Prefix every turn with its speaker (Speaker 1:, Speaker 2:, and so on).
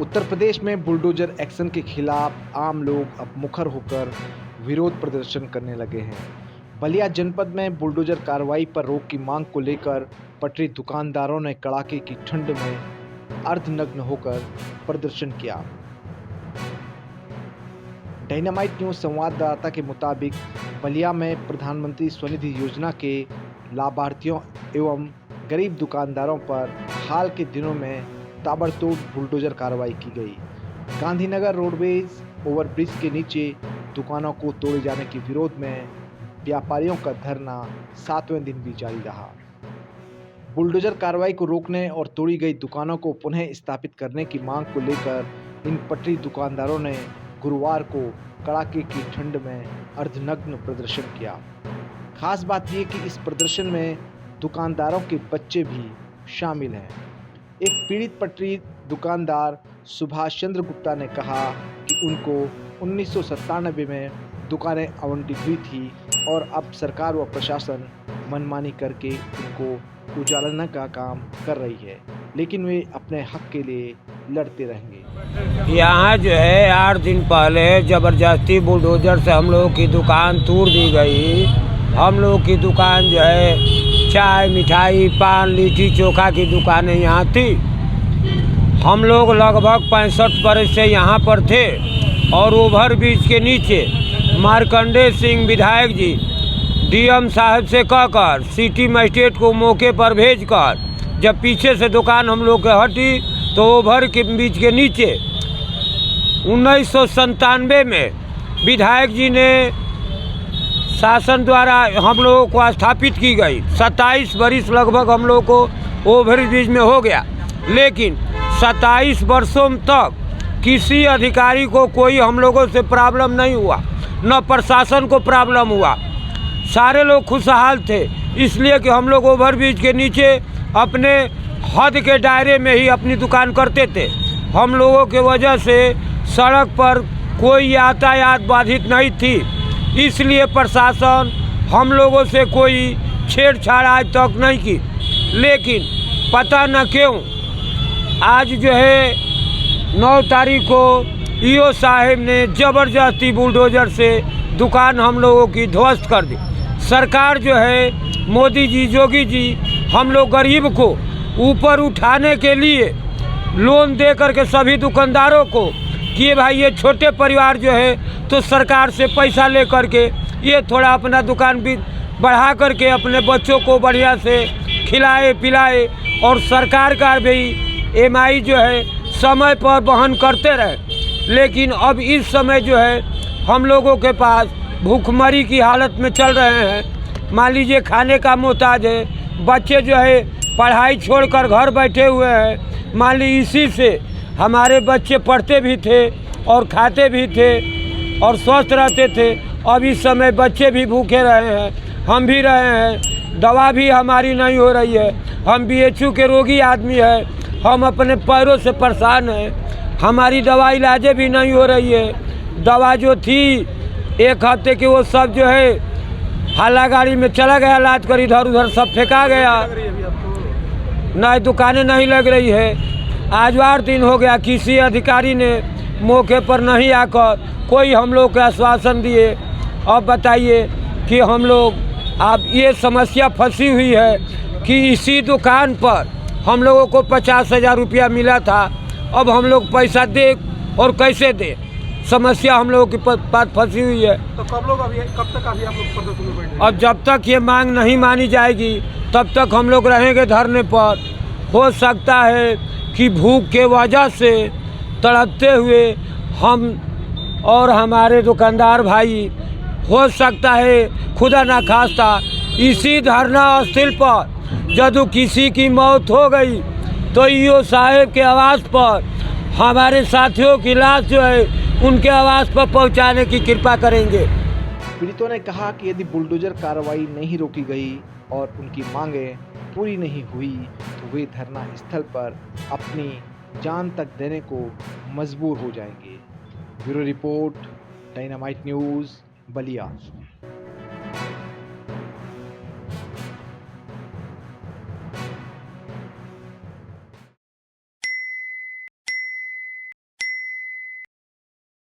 Speaker 1: उत्तर प्रदेश में bulldozer action के खिलाफ आम लोग अब मुखर होकर विरोध प्रदर्शन करने लगे हैं। बलिया जनपद में बुलडोजर कार्रवाई पर रोक की मांग को लेकर पटरी दुकानदारों ने कड़ाके की ठंड में अर्धनग्न होकर प्रदर्शन किया। डायनामाइट न्यूज संवाददाता के मुताबिक बलिया में प्रधानमंत्री स्वनिधि योजना के लाभार्थियों एवं गरीब दुकानदारों पर हाल के दिनों में ताबड़तोड़ बुलडोजर कार्रवाई की गई। गांधीनगर रोडवेज ओवरब्रिज के नीचे दुकानों को तोड़े जाने के विरोध में व्यापारियों का धरना 7वें दिन भी जारी रहा। बुलडोजर कार्रवाई को रोकने और तोड़ी गई दुकानों को पुनः स्थापित करने की मांग को लेकर इन पटरी दुकानदारों ने गुरुवार को कड़ाके की ठंड में अर्धनग्न प्रदर्शन किया। खास बात यह कि इस प्रदर्शन में दुकानदारों के बच्चे भी शामिल हैं। एक पीड़ित पटरी दुकानदार सुभाष चंद्र गुप्ता ने कहा कि उनको 1997 में दुकानें आवंटित हुई थी और अब सरकार व प्रशासन मनमानी करके उनको उजाड़ने का काम कर रही है, लेकिन वे अपने हक के लिए लड़ते रहेंगे।
Speaker 2: यहाँ जो है 8 दिन पहले ज़बरदस्ती बुलडोजर से हम लोगों की दुकान तोड़ दी गई। हम लोग की दुकान जो है चाय, मिठाई, पान, लिट्टी चोखा की दुकानें यहाँ थी। हम लोग लगभग 65 बरस से यहाँ पर थे और ओवरब्रिज के नीचे मार्कंडेय सिंह विधायक जी डीएम साहब से कहकर सिटी मजिस्ट्रेट को मौके पर भेजकर जब पीछे से दुकान हम लोग के हटी तो ओवर के बीच के नीचे 1997 में विधायक जी ने शासन द्वारा हम लोगों को स्थापित की गई। 27 बरिस लगभग हम लोगों को ओवरब्रिज में हो गया, लेकिन 27 वर्षों तक किसी अधिकारी को कोई हम लोगों से प्रॉब्लम नहीं हुआ, न प्रशासन को प्रॉब्लम हुआ। सारे लोग खुशहाल थे, इसलिए कि हम लोग ओवरब्रिज के नीचे अपने हद के दायरे में ही अपनी दुकान करते थे। हम लोगों के वजह से सड़क पर कोई यातायात बाधित नहीं थी, इसलिए प्रशासन हम लोगों से कोई छेड़छाड़ आज तक नहीं की। लेकिन पता न क्यों आज जो है 9 तारीख को ईओ साहब ने ज़बरदस्ती बुलडोजर से दुकान हम लोगों की ध्वस्त कर दी। सरकार जो है मोदी जी, योगी जी हम लोग गरीब को ऊपर उठाने के लिए लोन दे करके सभी दुकानदारों को कि भाई ये छोटे परिवार जो है तो सरकार से पैसा ले करके ये थोड़ा अपना दुकान भी बढ़ा करके अपने बच्चों को बढ़िया से खिलाए पिलाए और सरकार का भी एमआई जो है समय पर वहन करते रहे। लेकिन अब इस समय जो है हम लोगों के पास भूखमरी की हालत में चल रहे हैं। मान लीजिए खाने का मोहताज है, बच्चे जो है पढ़ाई छोड़कर घर बैठे हुए हैं। मान लीजिए इसी से हमारे बच्चे पढ़ते भी थे और खाते भी थे और स्वस्थ रहते थे। अब इस समय बच्चे भी भूखे रहे हैं, हम भी रहे हैं, दवा भी हमारी नहीं हो रही है। हम बीएचयू के रोगी आदमी हैं, हम अपने पैरों से परेशान हैं, हमारी दवा इलाजें भी नहीं हो रही है। दवा जो थी 1 हफ्ते की वो सब जो है हाला गाड़ी में चला गया, लाद कर इधर उधर सब फेंका गया। नई दुकानें नहीं लग रही है। आज 8 दिन हो गया, किसी अधिकारी ने मौके पर नहीं आकर कोई हम लोग को आश्वासन दिए। अब बताइए कि हम लोग अब ये समस्या फंसी हुई है कि इसी दुकान पर हम लोगों को 50,000 रुपया मिला था। अब हम लोग पैसा दे और कैसे दे, समस्या हम लोगों की बात फंसी हुई है।
Speaker 3: तो कब तक अभी आप लोग प्रदर्शन में बैठे?
Speaker 2: अब जब तक ये मांग नहीं मानी जाएगी तब तक हम लोग रहेंगे धरने पर। हो सकता है कि भूख के वजह से तड़पते हुए हम और हमारे दुकानदार भाई हो सकता है खुदा ना खास्ता इसी धरना स्थल पर यदि किसी की मौत हो गई तो ईओ साहब के आवास पर हमारे साथियों की लाश जो है उनके आवास पर पहुंचाने की कृपा करेंगे।
Speaker 1: पीड़ितों ने कहा कि यदि बुलडोजर कार्रवाई नहीं रोकी गई और उनकी मांगें पूरी नहीं हुई तो वे धरना स्थल पर अपनी जान तक देने को मजबूर हो जाएंगे। Bureau report, dynamite news, Ballia.